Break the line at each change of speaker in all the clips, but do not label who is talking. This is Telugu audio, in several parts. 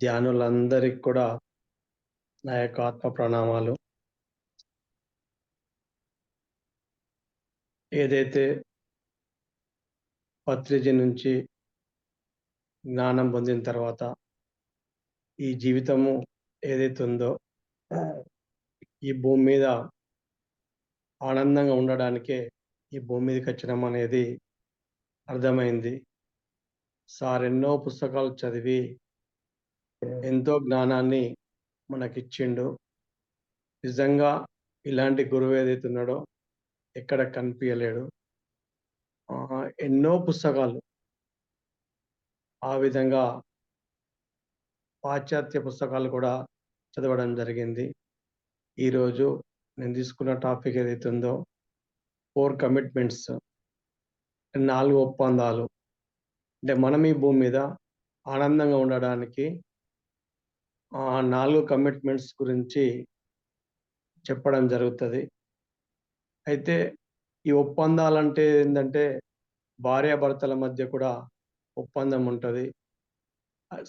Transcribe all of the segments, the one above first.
ధ్యానులందరికి కూడా నా యొక్క ఆత్మ ప్రణామాలు. ఏదైతే పత్రిజీ నుంచి జ్ఞానం పొందిన తర్వాత ఈ జీవితము ఏదైతే ఉందో ఈ భూమి మీద ఆనందంగా ఉండడానికే ఈ భూమి మీదకి వచ్చినాం అనేది అర్థమైంది. సార్ ఎన్నో పుస్తకాలు చదివి ఎంతో జ్ఞానాన్ని మనకిచ్చిండు. నిజంగా ఇలాంటి గురువు ఏదైతే ఉన్నాడో ఎక్కడ కనిపించలేడు. ఎన్నో పుస్తకాలు ఆ విధంగా పాశ్చాత్య పుస్తకాలు కూడా చదవడం జరిగింది. ఈరోజు నేను తీసుకున్న టాపిక్ ఏదైతే ఉందో 4 కమిట్మెంట్స్, 4 ఒప్పందాలు. అంటే మనం ఈ భూమి మీద ఆనందంగా ఉండడానికి 4 కమిట్మెంట్స్ గురించి చెప్పడం జరుగుతుంది. అయితే ఈ ఒప్పందాలంటే ఏంటంటే భార్యాభర్తల మధ్య కూడా ఒప్పందం ఉంటుంది.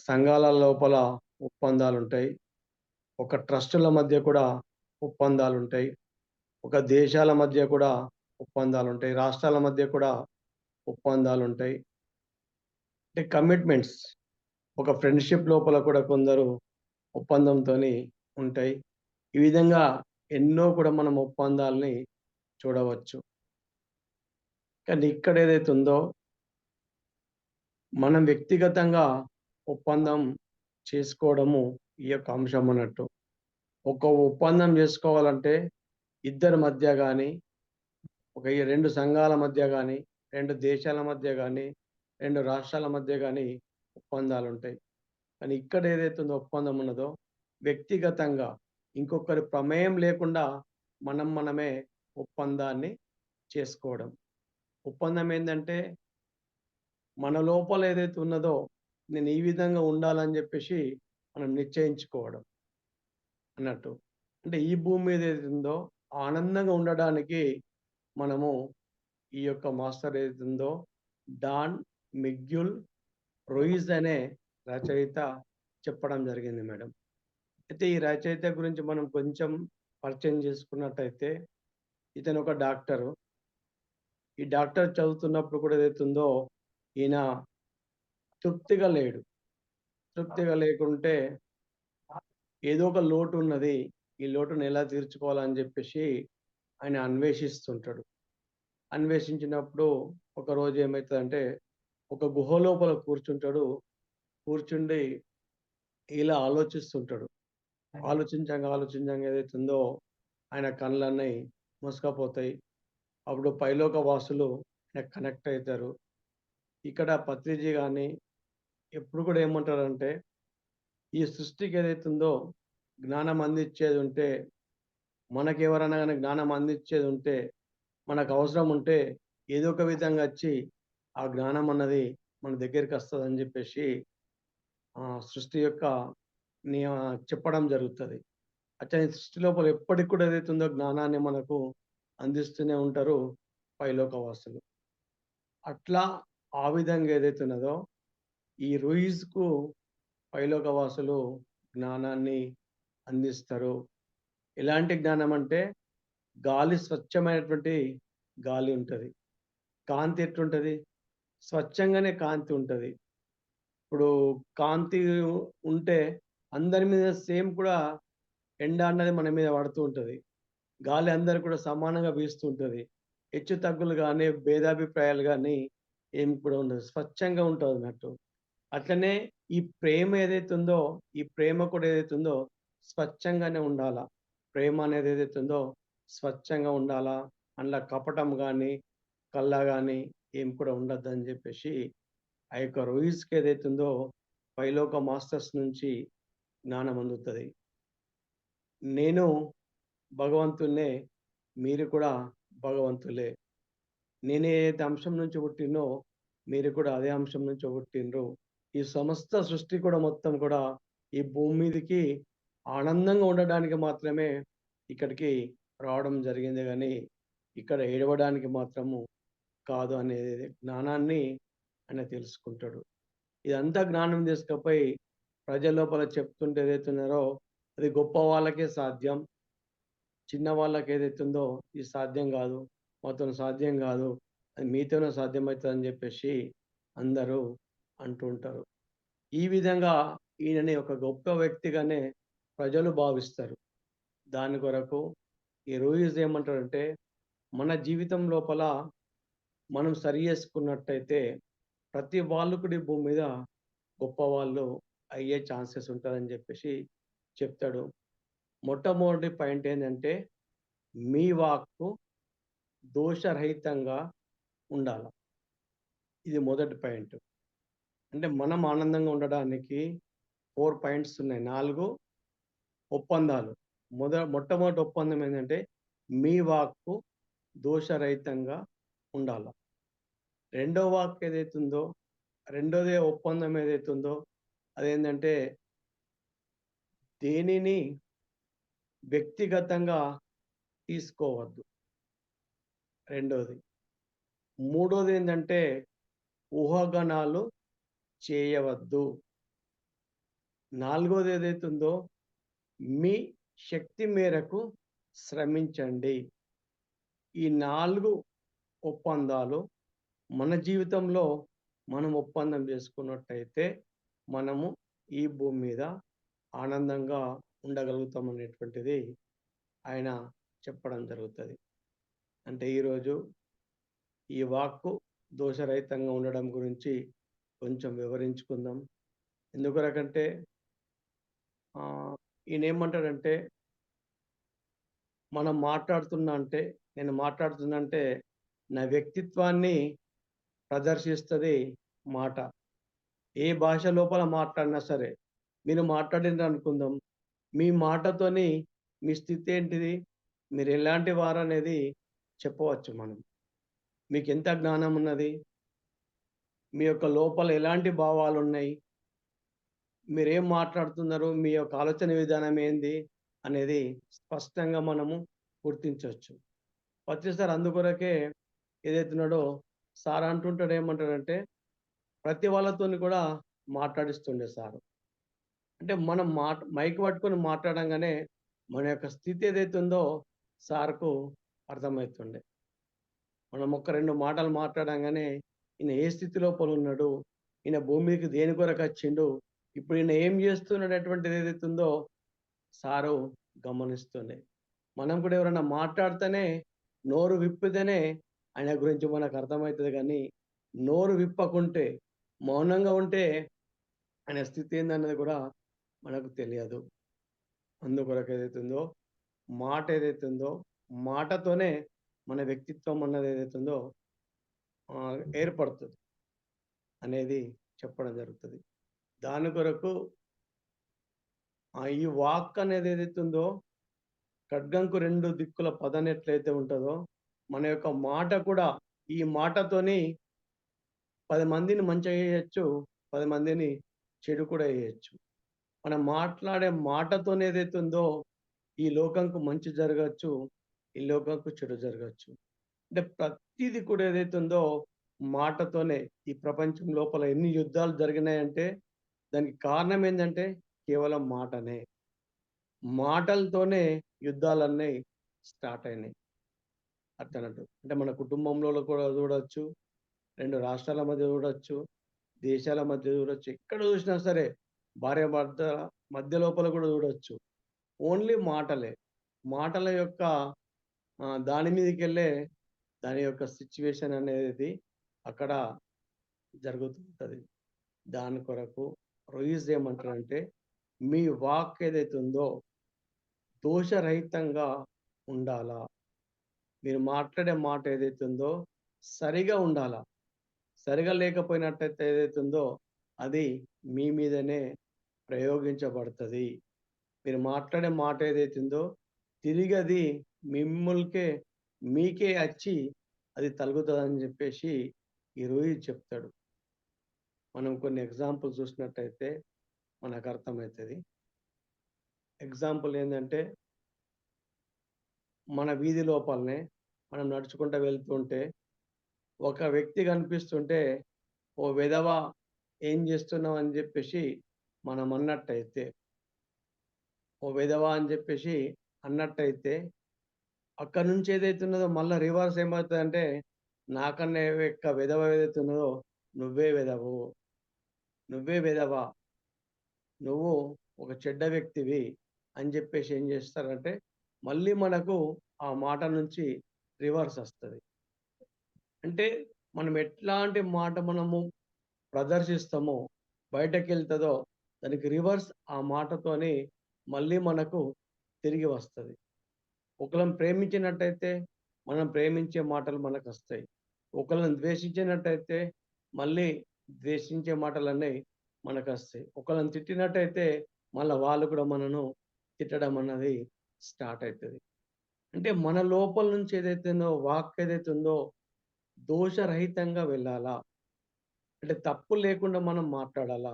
సంఘాల లోపల ఒప్పందాలు ఉంటాయి. ఒక ట్రస్టుల మధ్య కూడా ఒప్పందాలు ఉంటాయి. ఒక దేశాల మధ్య కూడా ఒప్పందాలు ఉంటాయి. రాష్ట్రాల మధ్య కూడా ఒప్పందాలు ఉంటాయి. అంటే కమిట్మెంట్స్ ఒక ఫ్రెండ్షిప్ లోపల కూడా కొందరు ఒప్పందంతో ఉంటాయి. ఈ విధంగా ఎన్నో కూడా మనం ఒప్పందాలని చూడవచ్చు. కానీ ఇక్కడ ఏదైతే ఉందో మనం వ్యక్తిగతంగా ఒప్పందం చేసుకోవడము ఈ యొక్క అంశం అన్నట్టు. ఒక ఒప్పందం చేసుకోవాలంటే ఇద్దరి మధ్య కానీ, ఒక 2 సంఘాల మధ్య కానీ, 2 దేశాల మధ్య కానీ, 2 రాష్ట్రాల మధ్య కానీ ఒప్పందాలు ఉంటాయి. కానీ ఇక్కడ ఏదైతే ఉందో ఒప్పందం ఉన్నదో వ్యక్తిగతంగా ఇంకొకరి ప్రమేయం లేకుండా మనమే ఒప్పందాన్ని చేసుకోవడం. ఒప్పందం ఏంటంటే మన లోపల ఏదైతే ఉన్నదో నేను ఈ విధంగా ఉండాలని చెప్పేసి మనం నిశ్చయించుకోవడం అన్నట్టు. అంటే ఈ భూమి మీద ఏదైతే ఉందో ఆనందంగా ఉండడానికి మనము ఈ యొక్క మాస్టర్ ఏదైతే ఉందో డాన్ మిగ్యుల్ రూయిజ్ అనే రచయిత చెప్పడం జరిగింది మేడం. అయితే ఈ రచయిత గురించి మనం కొంచెం పరిచయం చేసుకున్నట్టయితే ఇతను ఒక డాక్టరు. ఈ డాక్టర్ చదువుతున్నప్పుడు కూడా ఏదైతే ఉందో ఈయన తృప్తిగా లేడు. తృప్తిగా లేకుంటే ఏదో ఒక లోటు ఉన్నది. ఈ లోటును ఎలా తీర్చుకోవాలని చెప్పేసి ఆయన అన్వేషిస్తుంటాడు. అన్వేషించినప్పుడు ఒకరోజు ఏమవుతుందంటే ఒక గుహ లోపల కూర్చుంటాడు. కూర్చుండి ఇలా ఆలోచిస్తుంటాడు. ఆలోచించంగా ఏదైతుందో ఆయన కళ్ళన్నీ మూసుకపోతాయి. అప్పుడు పైలోక వాసులు ఆయనకు కనెక్ట్ అవుతారు. ఇక్కడ పత్రిజీ కానీ ఎప్పుడు కూడా ఏమంటారంటే ఈ సృష్టికి ఏదైతుందో జ్ఞానం అందించేది ఉంటే, మనకెవరైనా కానీ జ్ఞానం అందించేది ఉంటే, మనకు అవసరం ఉంటే ఏదో ఒక విధంగా వచ్చి ఆ జ్ఞానం అన్నది మన దగ్గరికి వస్తుందని చెప్పేసి సృష్టి యొక్క నియ చెప్పడం జరుగుతుంది. అట్లనే సృష్టి లోపల ఎప్పటికి కూడా ఏదైతుందో జ్ఞానాన్ని మనకు అందిస్తూనే ఉంటారు పైలోకవాసులు. అట్లా ఆ విధంగా ఏదైతే ఉన్నదో ఈ రూయిజ్‌కు పైలోకవాసులు జ్ఞానాన్ని అందిస్తారు. ఎలాంటి జ్ఞానం అంటే గాలి స్వచ్ఛమైనటువంటి గాలి ఉంటది. కాంతి ఎట్లుంటది? స్వచ్ఛంగానే కాంతి ఉంటది. ఇప్పుడు కాంతి ఉంటే అందరి మీద సేమ్ కూడా ఎండ అన్నది మన మీద పడుతూ ఉంటది. గాలి అందరికి కూడా సమానంగా వీస్తూ ఉంటది. హెచ్చు తగ్గులు గానీ, భేదాభిప్రాయాలు గానీ ఏమి కూడా ఉండదు. స్వచ్ఛంగా ఉంటదన్నట్టు. అట్లనే ఈ ప్రేమ ఏదైతే ఉందో, ఈ ప్రేమ కూడా ఏదైతే ఉందో స్వచ్ఛంగానే ఉండాలా. ప్రేమ అనేది ఏదైతే ఉందో స్వచ్ఛంగా ఉండాలా. అందులో కపటం గానీ, కల్లా గానీ ఏం కూడా ఉండొద్దని చెప్పేసి ఆ యొక్క రూయిజ్‌కి ఏదైతే ఉందో పైలోక మాస్టర్స్ నుంచి జ్ఞానం అందుతది. నేను భగవంతుడినే, మీరు కూడా భగవంతులే. నేను ఏదైతే అంశం నుంచి పుట్టినో మీరు కూడా అదే అంశం నుంచి పుట్టిండ్రు. ఈ సమస్త సృష్టి కూడా మొత్తం కూడా ఈ భూమి మీదకి ఆనందంగా ఉండడానికి మాత్రమే ఇక్కడికి రావడం జరిగింది గానీ, ఇక్కడ ఏడవడానికి మాత్రము కాదు అనేది జ్ఞానాన్ని ఆయన తెలుసుకుంటాడు. ఇదంతా జ్ఞానం తీసుకపోయి ప్రజల లోపల చెప్తుంటే ఏదైతున్నారో అది గొప్ప వాళ్ళకే సాధ్యం. చిన్న వాళ్ళకి ఏదైతుందో ఇది సాధ్యం గాదు. మాతోని సాధ్యం గాదు. అది మీతోనే సాధ్యమైతదని జెప్పేసి అందరూ అంటూ ఉంటారు. ఈ విధంగా ఈయనని ఒక గొప్ప వ్యక్తిగానే ప్రజలు భావిస్తారు. దాని కొరకు ఈ రూయిజ్ ఏమంటాడంటే, మన జీవితం లోపల మనం సరి చేసుకున్నట్టయితే ప్రతి వాళ్ళు కూడా ఈ భూమి మీద గొప్పవాళ్ళు అయ్యే ఛాన్సెస్ ఉంటదని జెప్పేసి చెప్తాడు. మొట్టమొదటి పాయింట్ ఏందంటే, మీ వాక్కు దోషరహితంగా ఉండాల. ఇది మొదటి పాయింట్. అంటే మనం ఆనందంగా ఉండడానికి 4 పాయింట్స్ ఉన్నాయి. 4 ఒప్పందాలు. మొట్టమొదటి ఒప్పందం ఏందంటే, మీ వాక్కు దోషరహితంగా ఉండాల. రెండో వాక్ ఏదైతుందో, రెండోది ఒప్పందం ఏదైతుందో అదేంటంటే, దేనిని వ్యక్తిగతంగా తీసుకోవద్దు. రెండోది. మూడోదేంటంటే, ఊహాగానాలు చేయవద్దు. నాలుగోది ఏదైతుందో, మీ శక్తి మేరకు శ్రమించండి. ఈ 4 ఒప్పందాలు మన జీవితంలో మనం ఒప్పందం చేసుకున్నట్టయితే, మనము ఈ భూమి మీద ఆనందంగా ఉండగలుగుతాం అనేటువంటిది ఆయన చెప్పడం జరుగుతది. అంటే ఈరోజు ఈ వాక్కు దోషరహితంగా ఉండడం గురించి కొంచెం వివరించుకుందాం. ఎందుకొరకంటే ఈయనేమంటాడంటే, నేను మాట్లాడుతున్నా అంటే నా వ్యక్తిత్వాన్ని ప్రదర్శిస్తది మాట. ఏ భాష లోపల మాట్లాడినా సరే, మీరు మాట్లాడిండ్రనుకుందాం. మీ మాటతోని మీ స్థితి ఏంటిది? మీరెలాంటి వారనేది చెప్పవచ్చు మనం. మీకెంత జ్ఞానం ఉన్నది? మీ యొక్క లోపల ఎలాంటి భావాలున్నాయి? మీరేం మాట్లాడుతున్నారు? మీ యొక్క ఆలోచన విధానం ఏంది? అనేది స్పష్టంగా మనము గుర్తించొచ్చు. ప్రతిసారి అందుకొరకే ఏదైతున్నాడో సార్ అంటుంటాడు ఏమంటాడంటే, ప్రతి వాళ్ళతోని కూడా మాట్లాడిస్తుండే సారు. అంటే మనం మైక్ పట్టుకొని మాట్లాడంగానే మన యొక్క స్థితి ఏదైతే ఉందో సార్‌కు అర్థమైతుండే. మనం ఒక 2 మాటలు మాట్లాడంగానే ఈయన ఏ స్థితి లోపలున్నాడు? ఈయన భూమి మీదకి దేని కొరకచ్చిండు? ఇప్పుడు ఈయన ఏం చేస్తున్నాడు అటువంటిది ఏదైతే ఉందో సారు గమనిస్తుండే. మనం కూడా ఎవరైనా మాట్లాడితేనే నోరు విప్పితేనే ఆయన గురించి మనకు అర్థమైతది గానీ, నోరు విప్పకుంటే, మౌనంగా ఉంటే ఆయన స్థితి ఏందన్నది కూడా మనకు తెలియదు. అందుకొరకు ఏదైతుందో, మాట ఏదైతుందో, మాటతోనే మన వ్యక్తిత్వం అన్నది ఏదైతుందో ఏర్పడుతది అనేది చెప్పడం జరుగుతది. దాని కొరకు ఈ వాక్ అనేది ఏదైతుందో ఖడ్గంకు 2 దిక్కుల పదం ఎట్లయితే ఉంటదో, మన యొక్క మాట కూడా ఈ మాటతోని 10 మందిని మంచిగా చేయొచ్చు, 10 మందిని చెడు కూడా చేయొచ్చు. మనం మాట్లాడే మాటతోని ఏదైతే ఉందో, ఈ లోకంకు మంచి జరగచ్చు, ఈ లోకంకు చెడు జరగచ్చు. అంటే ప్రతీది కూడా ఏదైతే ఉందో మాటతోనే ఈ ప్రపంచం లోపల ఎన్ని యుద్ధాలు జరిగినాయంటే, దానికి కారణం ఏందంటే కేవలం మాటనే. మాటలతోనే యుద్ధాలన్నీ స్టార్ట్ అయినాయి. అట్లనట్టు. అంటే మన కుటుంబంలో కూడా చూడొచ్చు, 2 రాష్ట్రాల మధ్య చూడొచ్చు, దేశాల మధ్య చూడొచ్చు. ఎక్కడ చూసినా సరే భార్యాభర్తల మధ్య లోపల కూడా చూడొచ్చు. ఓన్లీ మాటలే. మాటల యొక్క దాని మీదకెళ్ళే దాని యొక్క సిట్యుయేషన్ అనేది అక్కడ జరుగుతుంటది. దాని కొరకు రొయిజ్ ఏమంటారంటే, మీ వాక్ ఏదైతే ఉందో దోషరహితంగా ఉండాలా. మీరు మాట్లాడే మాట ఏదైతే ఉందో సరిగా ఉండాలా. సరిగా లేకపోయినట్టయితే ఏదైతే ఉందో అది మీ మీదనే ప్రయోగించబడతది. మీరు మాట్లాడే మాట ఏదైతే ఉందో తిరిగి అది మీకే అచ్చి అది తలుగుతదని చెప్పేసి ఈ రోహిత్ చెప్తాడు. మనం కొన్ని ఎగ్జాంపుల్స్ చూసినట్టయితే మనకు అర్థమైతది. ఎగ్జాంపుల్ ఏందంటే, మన వీధి లోపలనే మనం నడుచుకుంటూ వెళ్తుంటే ఒక వ్యక్తి కనిపిస్తుంటే, "ఓ వెధవ ఏం చేస్తున్నావు?" అని చెప్పేసి మనం అన్నట్టయితే, ఓ విధవ అని జెప్పేసి అన్నట్టయితే, అక్కడి నుంచి ఏదైతే ఉన్నదో మళ్ళా రివర్స్ ఏమవుతదంటే, నాకన్నా విధవ ఏదైతే ఉన్నదో నువ్వే విధవు, నువ్వే విధవ, నువ్వు ఒక చెడ్డ వ్యక్తివి అని జెప్పేసి ఏం జేస్తారంటే, మళ్ళీ మనకు ఆ మాట నుంచి రివర్స్ ఒస్తది. అంటే మనం ఎట్లాంటి మాట మనము ప్రదర్శిస్తామో, బయటకెళ్తదో దానికి రివర్స్ ఆ మాటతోని మళ్ళీ మనకు తిరిగి వస్తది. ఒకళ్ళని ప్రేమించినట్టయితే, మనం ప్రేమించే మాటలు మనకొస్తాయి. ఒకళ్ళని ద్వేషించినట్టయితే, మళ్ళీ ద్వేషించే మాటలన్నీ మనకొస్తాయి. ఒకళ్ళని తిట్టినట్టయితే, మళ్ళా వాళ్ళు కూడా మనను తిట్టడం అన్నది స్టార్ట్ అయితది. అంటే మన లోపల నుంచి ఏదైతే ఉందో, వాక్ ఏదైతే ఉందో దోషరహితంగా వెళ్ళాలా. అంటే తప్పు లేకుండా మనం మాట్లాడాలా.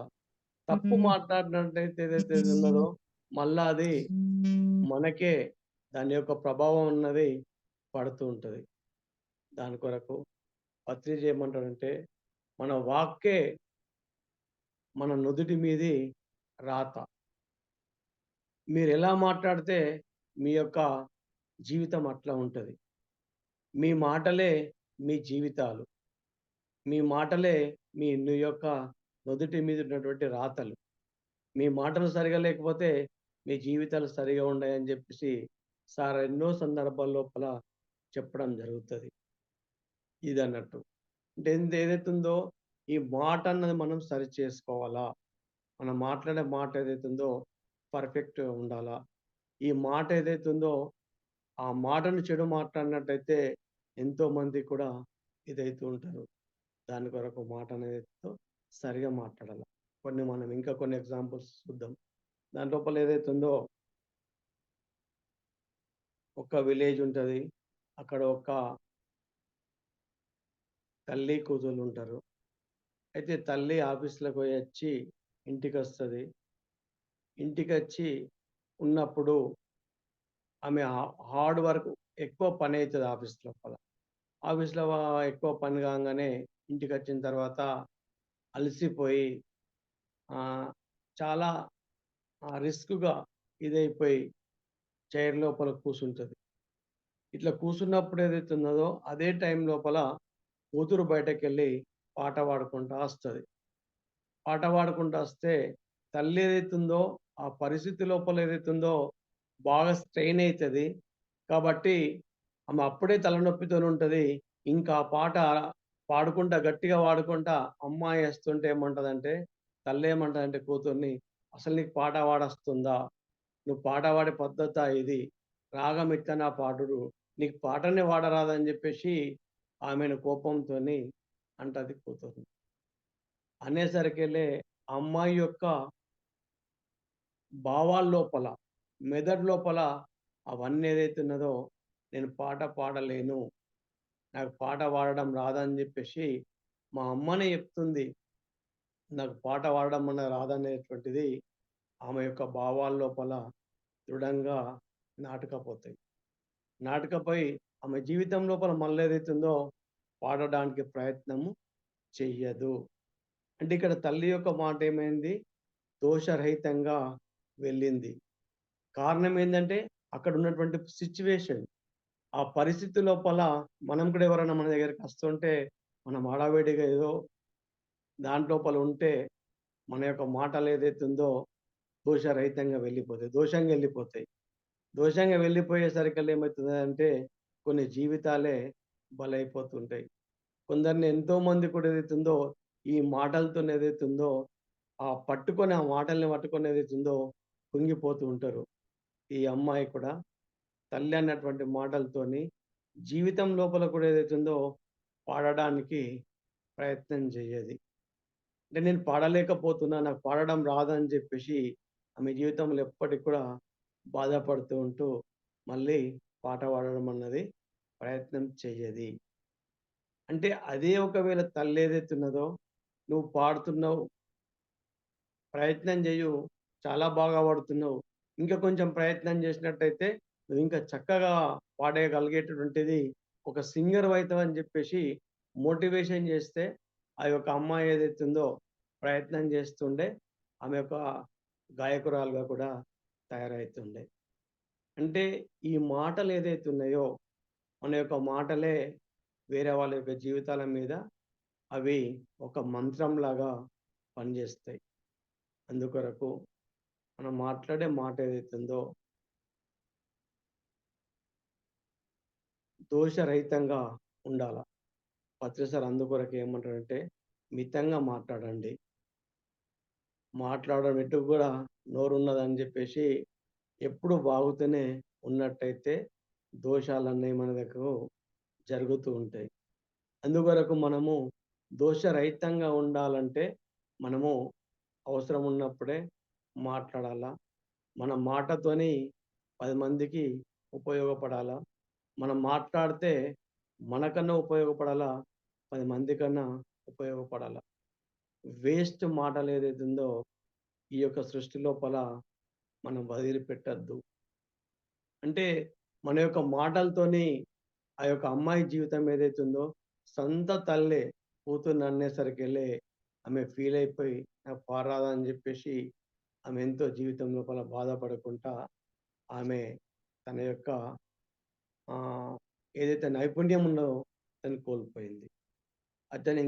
తప్పు మాట్లాడినట్టయితే ఏదైతే ఉన్నదో, మళ్ళా అది మనకే దాని యొక్క ప్రభావం అన్నది పడుతూ ఉంటది. దాని కొరకు పత్రిక ఏమంటాడంటే, మన వాక్కే మన నుదిటి మీది రాత. మీరెలా మాట్లాడితే మీ యొక్క జీవితం అట్లా ఉంటది. మీ మాటలే మీ జీవితాలు. మీ మాటలే మీ యొక్క నుదిటి మీద ఉన్నటువంటి రాతలు. మీ మాటలు సరిగా లేకపోతే మీ జీవితాలు సరిగా ఉండయని జెప్పేసి సార్ ఎన్నో సందర్భాల లోపల చెప్పడం జరుగుతది. ఇదన్నట్టు. అంటే ఏదైతే ఉందో ఈ మాట అన్నది మనం సరి చేసుకోవాలా. మనం మాట్లాడే మాట ఏదైతే ఉందో పర్ఫెక్ట్‌గా ఉండాలా. ఈ మాట ఏదైతే ఉందో ఆ మాటను చెడు మాట్లాడినట్టయితే ఎంతోమంది కూడా ఇదైతూ ఉంటారు. దాని కొరకు మాట అనేదో సరిగా మాట్లాడాల. మనం ఇంకా కొన్ని ఎగ్జాంపుల్స్ చూద్దాం. దాని లోపల ఏదైతే ఉందో ఒక విలేజ్ ఉంటది. అక్కడ ఒక తల్లి, కూతుర్లుంటారు. అయితే తల్లి ఆఫీస్‌లోకి పోయొచ్చి ఇంటికొస్తది. ఇంటికొచ్చి ఉన్నప్పుడు ఆమె హార్డ్ వర్క్ ఎక్కువ పనైతది ఆఫీస్ లోపల. ఆఫీస్‌లో ఎక్కువ పని కాంగానే ఇంటికొచ్చిన తర్వాత అలసిపోయి చాలా రిస్క్‌గా ఇదైపోయి చైర్ లోపల కూసుంటది. ఇట్లా కూసున్నప్పుడు ఏదైతే ఉన్నదో అదే టైం లోపల కూతురు బయటకెళ్ళి పాట పాడుకుంటా వస్తది. పాట పాడుకుంటూ వస్తే తల్లి ఏదైతుందో ఆ పరిస్థితి లోపల ఏదైతుందో బాగా స్ట్రెయిన్ అయితది. కాబట్టి ఆమె అప్పుడే తలనొప్పితోనుంటది. ఇంకా ఆ పాట పాడుకుంటా గట్టిగా పాడుకుంటా అమ్మాయి వస్తుంటే ఏమంటదంటే తల్లేమంటదంటే కూతుర్ని, "అసలు నీకు పాట పాడొస్తుందా? నువ్వు పాట పాడే పద్ధతా ఇది? రాగం ఇత్తనా పాడుడు. నీకు పాటనే పాడరాదని" జెప్పేసి ఆమెను కోపంతోని అంటది కూతురు. అనేసరికెళ్ళే అమ్మాయి యొక్క భావాల్లోపల, మెదడు లోపల అవన్నీ ఏదైతే ఉన్నదో, నేను పాట పాడలేను, నాకు పాట పాడడం రాదని జెప్పేసి మా అమ్మనే చెప్తుంది. నాకు పాట పాడడం అన్నది రాదనేటువంటిది ఆమె యొక్క భావాల్లోపల దృఢంగా నాటుకపోతాయి. నాటుకపోయి ఆమె జీవితం లోపల మళ్ళేదైతుందో పాడడానికి ప్రయత్నము చెయ్యదు. అంటే ఇక్కడ తల్లి యొక్క మాట ఏమైంది? దోషరహితంగా వెళ్ళింది. కారణం ఏందంటే, అక్కడున్నటువంటి సిట్యుయేషన్. ఆ పరిస్థితి లోపల మనం కూడా ఎవరైనా మన దగ్గరికొస్తుంటే, మనం హడావిడిగా ఏదో దాంట్లోపల ఉంటే, మన యొక్క మాటలేదైతే ఉందో దోషరహితంగా వెళ్ళిపోతాయి. దోషంగా ఎళ్ళిపోతాయి. దోషంగా వెళ్ళిపోయేసరికల్లా ఏమైతదంటే, కొన్ని జీవితాలే బలైపోతుంటాయి. కొందరిని ఎంతోమంది కూడా ఏదైతుందో, ఈ మాటలతోని ఏదైతుందో, పట్టుకొని ఆ మాటల్ని పట్టుకొని ఏదైతుందో కుంగిపోతూ ఉంటారు. ఈ అమ్మాయి కూడా తల్లి అన్నటువంటి మాటలతోని జీవితం లోపల కూడా ఏదైతుందో పాడడానికి ప్రయత్నం చెయ్యది. అంటే నేను పాడలేకపోతున్నా, నాకు పాడడం రాదని జెప్పేసి ఆమె జీవితంలో ఎప్పటికి కూడా బాధపడుతూ ఉంటూ మళ్ళీ పాట పాడడం అన్నది ప్రయత్నం చెయ్యది. అంటే అదే ఒకవేళ తల్లేదైతే ఉన్నదో, నువ్వు పాడుతున్నావు, ప్రయత్నం జెయ్యు, చాలా బాగా పాడుతున్నావు. ఇంకా కొంచెం ప్రయత్నం జేసినట్టయితే నువ్వింకా చక్కగా పాడేయగలిగేటటువంటిది ఒక సింగర్‌వయితావని జెప్పేసి మోటివేషన్ జేస్తే, ఆ యొక్క అమ్మాయి ఏదైతే ఉందో ప్రయత్నం జేస్తుండే, ఆమె యొక్క గాయకురాలుగా కూడా తయారైతుండే. అంటే ఈ మాటలు ఏదైతే ఉన్నాయో, మన యొక్క మాటలే వేరే వాళ్ళ యొక్క జీవితాల మీద అవి ఒక మంత్రంలాగా పనిచేస్తాయి. అందుకొరకు మనం మాట్లాడే మాట ఏదైతే ఉందో దోషరహితంగా ఉండాల. పత్రి సార్ అందుకొరకు ఏమంటాడంటే, మితంగా మాట్లాడండి. మాట్లాడడం ఎటుకు గూడా నోరున్నదని జెప్పేసి ఎప్పుడు వాగుతూనే ఉన్నట్టయితే దోషాలన్నయి మన దగ్గరకు జరుగుతూ ఉంటాయి. అందుకొరకు మనము దోషరహితంగా ఉండాలంటే మనము అవసరం ఉన్నప్పుడే మాట్లాడాలా. మన మాటతోని 10 మందికి ఉపయోగపడాలా. మనం మాట్లాడితే మనకన్నా ఉపయోగపడాలా, 10 మందికన్నా ఉపయోగపడాలా. వేస్ట్ మాటలేదైతే ఉందో ఈ యొక్క సృష్టి లోపల మనం వదిలిపెట్టొద్దు. అంటే మన యొక్క మాటలతోని ఆ యొక్క అమ్మాయి జీవితం ఏదైతే ఉందో సొంత తల్లే కూతుర్ని అనేసరికెళ్ళి ఆమె ఫీల్ అయిపోయి నాకు పారాదా అని చెప్పేసి ఆమె ఎంతో జీవితం లోపల బాధపడకుండా ఆమె తన యొక్క ఏదైతే నైపుణ్యం ఉందో దాన్ని కోల్పోయింది. అతను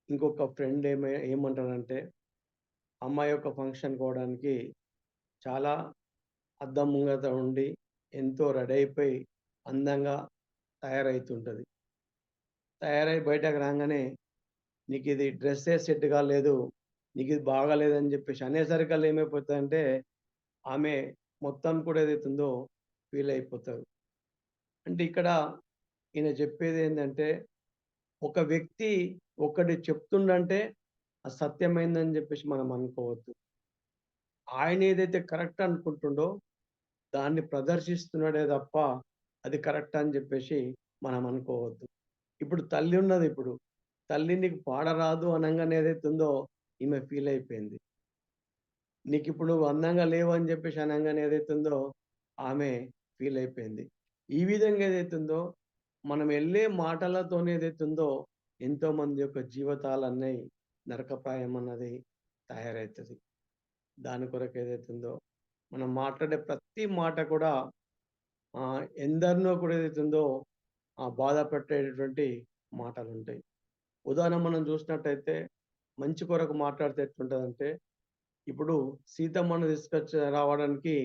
ఇంకొక ఫ్రెండ్ ఏమంటాడంటే అమ్మాయి యొక్క ఫంక్షన్ పోవడానికి చాలా అద్దం ముంగట ఉండి ఎంతో రెడీ అయిపోయి అందంగా తయారైతుంటది. తయారై బయటకు రాంగానే నీకిది డ్రెస్సే సెట్ కాలేదు. నీకిది బాగాలేదని జెప్పేసి అనేసరికల్లా ఏమైపోతదంటే, ఆమె మొత్తం కూడా ఏదైతుందో ఫీల్ అయిపోతారు. అంటే ఇక్కడ ఈయన చెప్పేదేందంటే, ఒక వ్యక్తి ఒకటి చెప్తుండంటే అది సత్యమైందని జెప్పేసి మనం అనుకోవద్దు. ఆయన ఏదైతే కరెక్ట్ అనుకుంటుండో దాన్ని ప్రదర్శిస్తున్నాడే తప్ప అది కరెక్ట్ అని జెప్పేసి మనం అనుకోవద్దు. ఇప్పుడు తల్లి ఉన్నదిప్పుడు. తల్లి నీకు పాడరాదు అనంగానే ఏదైతుందో ఈమె ఫీల్ అయిపోయింది. నీకిప్పుడు నువ్వు అందంగా లేవు అని జెప్పేసి అనంగానే ఏదైతుందో ఆమె ఫీల్ అయిపోయింది. ఈ విధంగా ఏదైతుందో మనం ఎళ్ళే మాటలతోని ఏదైతుందో ఎంతోమంది యొక్క జీవితాలన్నయి నరకప్రాయం అన్నది తయారైతది. దాని కొరకు ఏదైతుందో మనం మాట్లాడే ప్రతి మాట కూడా ఎందరినో కూడా ఏదైతుందో బాధ పెట్టేటటువంటి మాటలుంటాయి. ఉదాహరణ మనం చూసినట్టయితే మంచి కొరకు మాట్లాడితే ఎట్లుంటదంటే, ఇప్పుడు సీతమ్మను తీసుకొచ్చి రావడానికి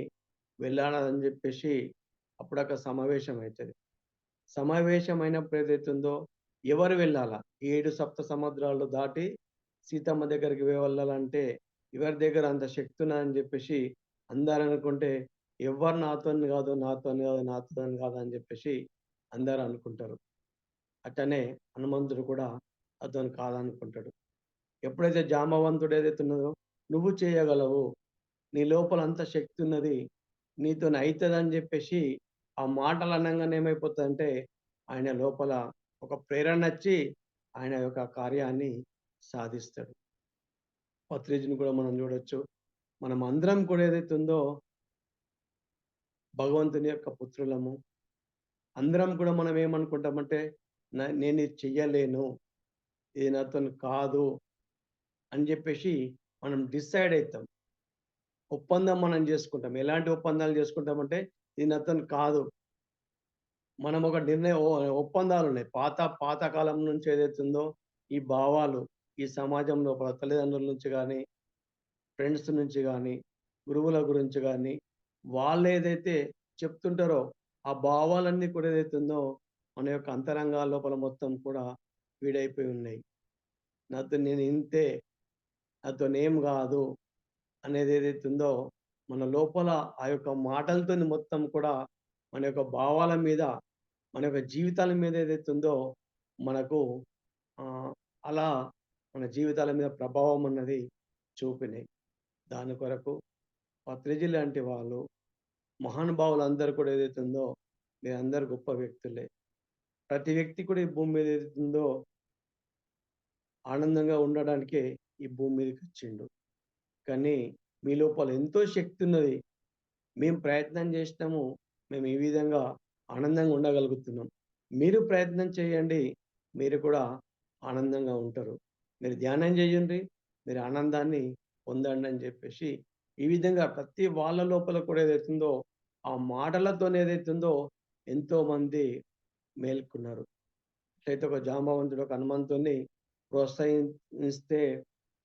వెళ్ళాడని జెప్పేసి అప్పుడక్కడ సమావేశం అయితది. సమావేశం అయినప్పుడు ఏదైతుందో ఎవరు వెళ్ళాలా? 7 సప్త సముద్రాలు దాటి సీతమ్మ దగ్గరికి వెళ్ళాలంటే ఎవరి దగ్గర అంత శక్తి ఉన్నదని జెప్పేసి అందరనుకుంటే ఎవ్వరు నాతోని గాదు, నాతోని గాదు, నాతోని గాదు అని జెప్పేసి అందరూ అనుకుంటారు. అట్లనే హనుమంతుడు కూడా అతను కాదనుకుంటాడు. ఎప్పుడైతే జాంబవంతుడు ఏదైతే ఉన్నదో నువ్వు చేయగలవు. నీ లోపల అంత శక్తి ఉన్నది. నీతోని అయితదని జెప్పేసి ఆ మాటలు అనంగానే ఏమైపోతదంటే ఆయన లోపల ఒక ప్రేరణొచ్చి ఆయన యొక్క కార్యాన్ని సాధిస్తాడు. పత్రిజిని కూడా మనం చూడొచ్చు. మనం అందరం కూడా ఏదైతే ఉందో భగవంతుని యొక్క పుత్రులము. అందరం కూడా మనం ఏమనుకుంటామంటే నేనిది చెయ్యలేను. ఇది నాతోని కాదు అని జెప్పేసి మనం డిసైడ్ అయితాం. ఒప్పందం మనం జేసుకుంటాం. ఎలాంటి ఒప్పందాలు జేసుకుంటామంటే ఇది నాతోని కాదు. మనం ఒక ఒప్పందాలున్నాయి. పాత కాలం నుంచి ఏదైతుందో ఈ భావాలు ఈ సమాజం లోపల తల్లిదండ్రుల నుంచి గాని, ఫ్రెండ్స్ నుంచి గాని, గురువుల గురించి గాని, వాళ్ళేదైతే చెప్తుంటారో ఆ భావాలన్నీ కూడా ఏదైతుందో మన యొక్క అంతరంగాల లోపల మొత్తం కూడా ఫీడయిపోయి ఉన్నాయి. నేను ఇంతే, నాతోనేం గాదు అనేది ఏదైతుందో మన లోపల ఆ యొక్క మాటలతోని మొత్తం కూడా మన యొక్క భావాల మీద, మన యొక్క జీవితాల మీద ఏదైతుందో మనకు ఆహ్, అలా మన జీవితాల మీద ప్రభావం అన్నది చూపినాయి. దాని కొరకు పత్రిజీ లాంటి వాళ్ళు మహానుభావులందరూ కూడా ఏదైతుందో మీరందరూ గొప్ప వ్యక్తులే. ప్రతి వ్యక్తి కూడా ఈ భూమి మీద ఏదైతుందో ఆనందంగా ఉండడానికే ఈ భూమి మీదకొచ్చిండు. కానీ మీ లోపల ఎంతో శక్తి ఉన్నది. మేము ప్రయత్నం చేసినాము. మేము ఈ విధంగా ఆనందంగా ఉండగలుగుతున్నాం. మీరు ప్రయత్నం చేయండి. మీరు కూడా ఆనందంగా ఉంటారు. మీరు ధ్యానం చేయండి. మీరు ఆనందాన్ని పొందండి అని చెప్పేసి, ఈ విధంగా ప్రతి వాళ్ళ లోపల కూడా ఏదైతుందో, ఆ మాటలతోని ఏదైతుందో ఎంతోమంది మేల్కొన్నారు. ఎట్లయితే ఒక జాంబవంతుడు ఒక హనుమంతుడిని ప్రోత్సహిస్తే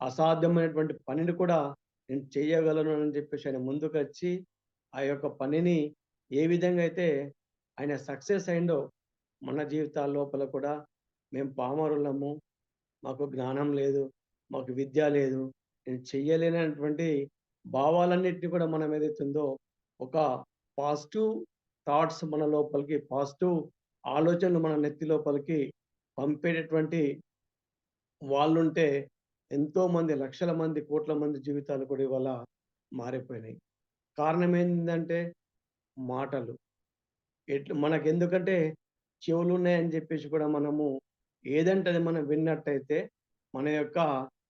అసాధ్యమైనటువంటి పనిని కూడా నేను చేయగలను అని చెప్పేసి ఆయన ముందుకొచ్చి, ఆ యొక్క పనిని ఏ విధంగా అయితే ఆయన సక్సెస్ అయిండో, మన జీవితాల లోపల కూడా మేము పామరులము, మాకు జ్ఞానం లేదు, మాకు విద్య లేదు, నేను చెయ్యలేనటువంటి భావాలన్నిటిని కూడా మనం ఏదైతుందో ఒక పాజిటివ్ థాట్స్ మన లోపలికి, పాజిటివ్ ఆలోచనలు మన నెత్తి లోపలికి పంపేటటువంటి వాళ్ళుంటే ఎంతోమంది లక్షల మంది, కోట్ల మంది జీవితాలు కూడా ఇవాళ మారిపోయినాయి. కారణం ఏందంటే మాటలు. మనకెందుకంటే చెవులున్నాయని జెప్పేసి కూడా మనము ఏదంటే అది మనం విన్నట్టయితే మన యొక్క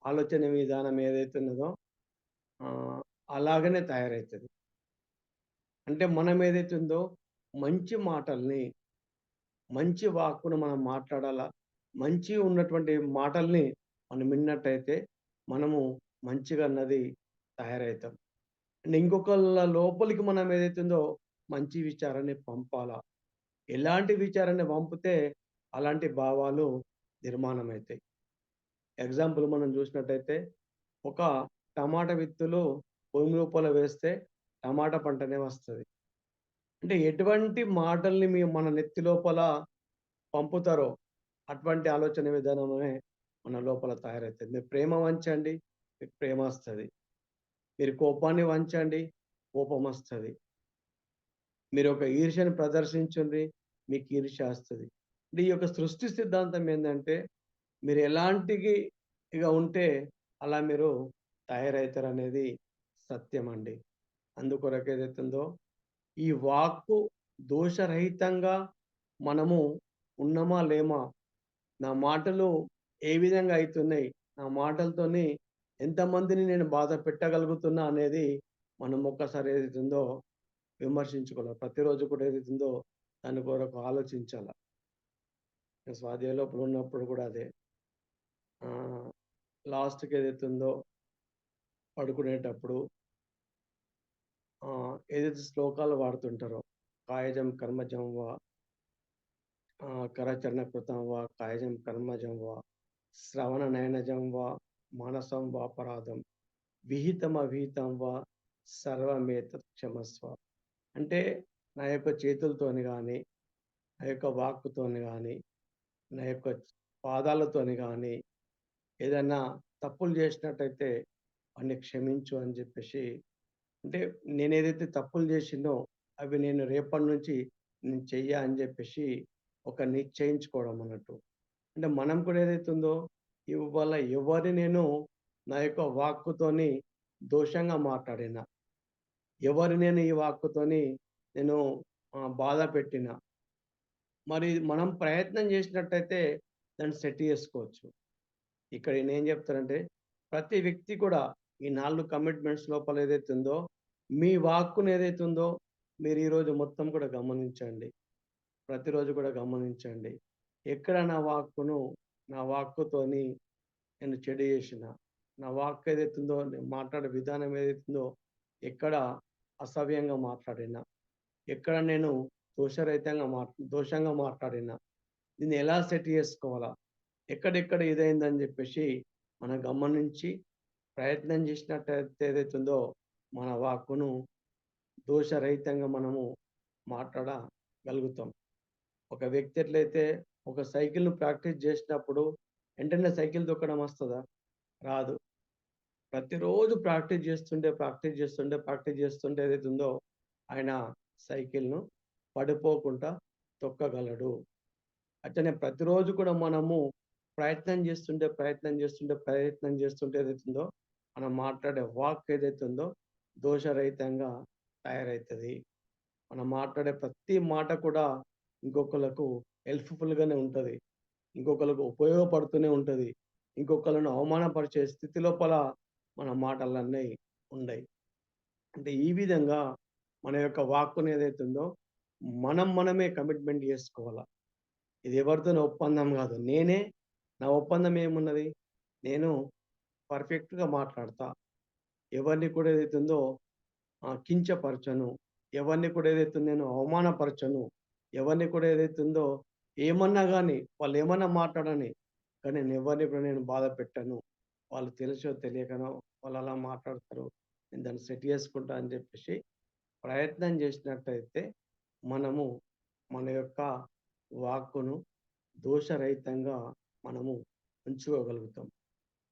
ఆలోచన విధానం ఏదైతే ఉన్నదో ఆహ్, అలాగనే తయారైతది. అంటే మనం ఏదైతే ఉందో మంచి మాటల్ని, మంచి వాక్కును మనం మాట్లాడాలా. మంచి ఉన్నటువంటి మాటల్ని మనం విన్నట్టయితే మనము మంచిగా అన్నది తయారైతాం. అండ్ ఇంకొకళ్ళ లోపలికి మనం ఏదైతే ఉందో మంచి విచారాన్ని పంపాలా. ఎలాంటి విచారాన్ని పంపితే అలాంటి భావాలు నిర్మాణమైతాయి. ఎగ్జాంపుల్ మనం చూసినట్టయితే ఒక టమాటా విత్తులు భూమి లోపల వేస్తే టమాటా పంటనే వస్తది. అంటే ఎటువంటి మాటల్ని మన నెత్తి లోపల పంపుతారో అటువంటి ఆలోచన విధానమే మన లోపల తయారైతది. మీరు ప్రేమ వంచండి, మీకు ప్రేమొస్తది. మీరు కోపాన్ని వంచండి, కోపమొస్తది. మీరొక ఈర్ష్యను ప్రదర్శించుండ్రి, మీకు ఈర్ష్య ఒస్తది. అంటే ఈ యొక్క సృష్టి సిద్ధాంతం ఏందంటే, మీరు ఎలాంటికి ఇగ ఉంటే అలా మీరు తయారైతారనేది సత్యమండి. అందుకొరకు ఏదైతుందో, ఈ వాక్కు దోషరహితంగా మనము ఉన్నమా? లేమా? నా మాటలు ఏ విధంగా అయితున్నాయి? నా మాటలతోని ఎంతమందిని నేను బాధ పెట్టగలుగుతున్నా అనేది మనం ఒక్కసారి ఏదైతుందో విమర్శించుకోవాలి. ప్రతిరోజు కూడా ఏదైతుందో దాని కొరకు ఆలోచించాల. నేను స్వాధ్యాయ లోపల ఉన్నప్పుడు కూడా అదే. ఆహ్, లాస్ట్‌కి ఏదైతుందో పడుకునేటప్పుడు ఏదైతే శ్లోకాలు వాడుతుంటారో, కాయజం కర్మజం వా కరచరణ కృతం వా కాయజం కర్మజం వా శ్రవణ నయనజం వా మానసం వాపరాధం విహితం అవిహితం వా సర్వమేతత్ క్షమస్వ. అంటే నా యొక్క చేతులతోని గాని, నా యొక్క వాక్కుతోని గాని, నా యొక్క పాదాలతోని గాని ఏదన్నా తప్పులు చేసినట్టయితే వాడిని క్షమించు అని చెప్పేసి, అంటే నేనేదైతే తప్పులు చేసినో అవి నేను రేపటి నుంచి నేను చెయ్య అని చెప్పేసి ఒక నిశ్చయించుకోవడం అన్నట్టు. అంటే మనం కూడా ఏదైతే ఉందో ఇవాళ ఎవరిని నేను నా యొక్క వాక్కుతోని దోషంగా మాట్లాడినా, ఎవరిని నేను ఈ వాక్కుతోని నేను బాధ పెట్టినా, మరి మనం ప్రయత్నం చేసినట్టయితే దాన్ని సెట్ చేసుకోవచ్చు. ఇక్కడ నేనేం చెప్తానంటే, ప్రతి వ్యక్తి కూడా ఈ 4 కమిట్మెంట్స్ లోపల ఏదైతే ఉందో, మీ వాక్కుని ఏదైతే ఉందో, మీరు ఈరోజు మొత్తం కూడా గమనించండి. ప్రతిరోజు కూడా గమనించండి. ఎక్కడ నా వాక్కుతోని నేను చెడు చేసినా, నా వాక్కు ఏదైతే ఉందో, నేను మాట్లాడే విధానం ఏదైతే ఉందో, ఎక్కడ అసభ్యంగా మాట్లాడినా, ఎక్కడ నేను దోషంగా మాట్లాడినా, దీన్ని ఎలా సెట్ చేసుకోవాలా? ఎక్కడెక్కడ ఇదైందని జెప్పేసి మనం గమనించి ప్రయత్నం చేసినట్టయితే ఏదైతుందో మన వాక్కును దోషరహితంగా మనము మాట్లాడగలుగుతాం. ఒక వ్యక్తి ఎట్లయితే ఒక సైకిల్‌ను ప్రాక్టీస్ జేసినప్పుడు వెంటనే సైకిల్ తొక్కడం వస్తదా? రాదు. ప్రతిరోజు ప్రాక్టీస్ చేస్తుంటే ఏదైతుందో ఆయన సైకిల్‌ను పడిపోకుండా తొక్కగలడు. అట్లనే ప్రతిరోజు కూడా మనము ప్రయత్నం చేస్తుంటే ఏదైతుందో, మనం మాట్లాడే వాక్ ఏదైతే ఉందో దోషరహితంగా తయారైతది. మనం మాట్లాడే ప్రతి మాట కూడా ఇంకొకళ్ళకు హెల్ప్‌ఫుల్‌గానే ఉంటది. ఇంకొకళ్ళకు ఉపయోగపడుతూనే ఉంటది. ఇంకొకళ్ళను అవమానపరిచే స్థితి లోపల మన మాటలన్నీ ఉండయి. అంటే ఈ విధంగా మన యొక్క వాక్కుని ఏదైతే ఉందో మనమే కమిట్మెంట్ చేసుకోవాల. ఇది ఎవరితోని ఒప్పందం గాదు. నా ఒప్పందం ఏమున్నది? నేను పర్ఫెక్ట్‌గా మాట్లాడతా. ఎవరిని కూడా ఏదైతుందో కించపరచను. ఎవరిని కూడా ఏదైతే నేను అవమానపరచను. ఎవరిని కూడా ఏదైతుందో ఏమన్నా గాని, వాళ్ళేమన్నా మాట్లాడని. కానీ నేనెవరిని కూడా నేను బాధ పెట్టను. వాళ్ళు తెలుసో తెలియకనో వాళ్ళలా మాట్లాడతారు. నేను దాన్ని సెట్ చేసుకుంటా అని చెప్పేసి ప్రయత్నం చేసినట్టయితే మనము మన యొక్క వాక్కును దోషరహితంగా మనము ఉంచుకోగలుగుతాం.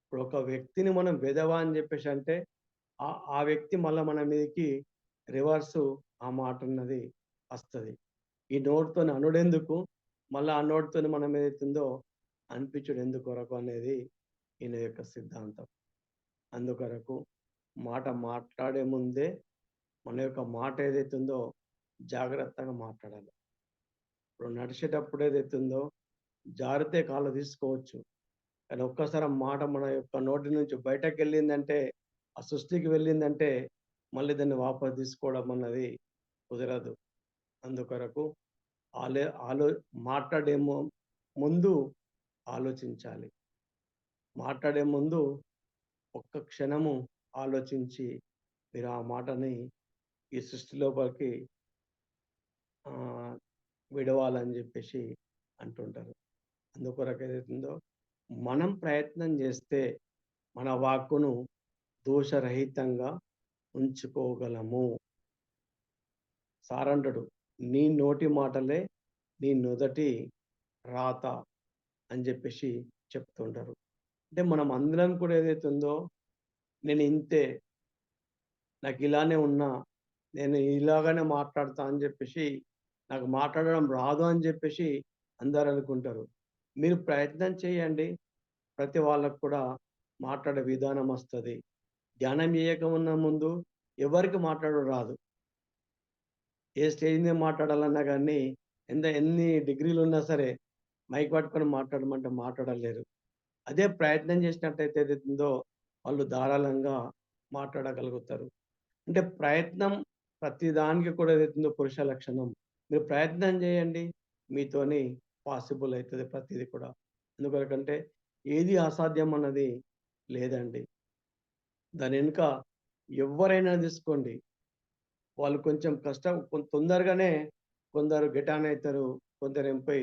ఇప్పుడు ఒక వ్యక్తిని మనం వెధవ అని చెప్పేసి అంటే ఆ వ్యక్తి మళ్ళా మన మీదకి రివర్సు ఆ మాటన్నది వస్తది. ఈ నోటితోని అనుడెందుకు? మళ్ళా ఆ నోటితోని మనం ఏదైతుందో అనిపించుడు ఎందుకొరకు అనేది ఈయన యొక్క సిద్ధాంతం. అందుకొరకు మాట మాట్లాడే ముందే మన యొక్క మాట ఏదైతుందో జాగ్రత్తగా మాట్లాడాలి. ఇప్పుడు నడిచేటప్పుడు ఏదైతుందో జారితే కాళ్ళు తీసుకోవచ్చు. కానీ ఒక్కసారి ఆ మాట మన యొక్క నోటి నుంచి బయటకెళ్ళిందంటే, ఆ సృష్టికి వెళ్ళిందంటే, మళ్ళీ దాన్ని వాపసు తీసుకోవడం అన్నది కుదరదు. అందుకొరకు ఆలే ఆలో మాట్లాడే ముందు ఆలోచించాలి. మాట్లాడే ముందు ఒక్క క్షణము ఆలోచించి మీరు ఆ మాటని ఈ సృష్టి లోపలికి ఆహ్, విడవాలని జెప్పేసి అంటుంటారు. అందుకొరకు ఏదైతుందో మనం ప్రయత్నం జేస్తే మన వాక్కును దోషరహితంగా ఉంచుకోగలము. సారంటడు, "నీ నోటి మాటలే నీ నుదటి రాత" అని జెప్పేసి చెప్తుంటారు. అంటే మనం అందరం కూడా ఏదైతే ఉందో, నేను ఇంతే, నాకిలానే ఉన్నా, నేను ఇలాగనే మాట్లాడతా అని జెప్పేసి, నాకు మాట్లాడడం రాదు అని జెప్పేసి అందరనుకుంటారు. మీరు ప్రయత్నం చేయండి. ప్రతి వాళ్ళకి కూడా మాట్లాడే విధానం వస్తది. ధ్యానం జేయకమున్న ముందు ఎవరికి మాట్లాడడం రాదు. ఏ స్టేజ్ మీద మాట్లాడాలన్నా గానీ, ఎన్ని డిగ్రీలున్నా సరే, మైక్ పట్టుకొని మాట్లాడమంటే మాట్లాడలేరు. అదే ప్రయత్నం చేసినట్టయితే ఏదైతుందో, వాళ్ళు ధారాళంగా మాట్లాడగలుగుతారు. అంటే ప్రయత్నం ప్రతి దానికి కూడా ఏదైతుందో పురుష లక్షణం. మీరు ప్రయత్నం చేయండి. మీతోని పాసిబుల్ అయితది ప్రతీది కూడా. ఎందుకొరకంటే ఏది అసాధ్యం అన్నది లేదండి. దాని ఎనక ఎవ్వరైనా తీసుకోండి. వాళ్ళు కొంచెం కష్టం తొందరగానే కొందరు గెట్ ఆన్ అయితారు. కొందరు ఎంపై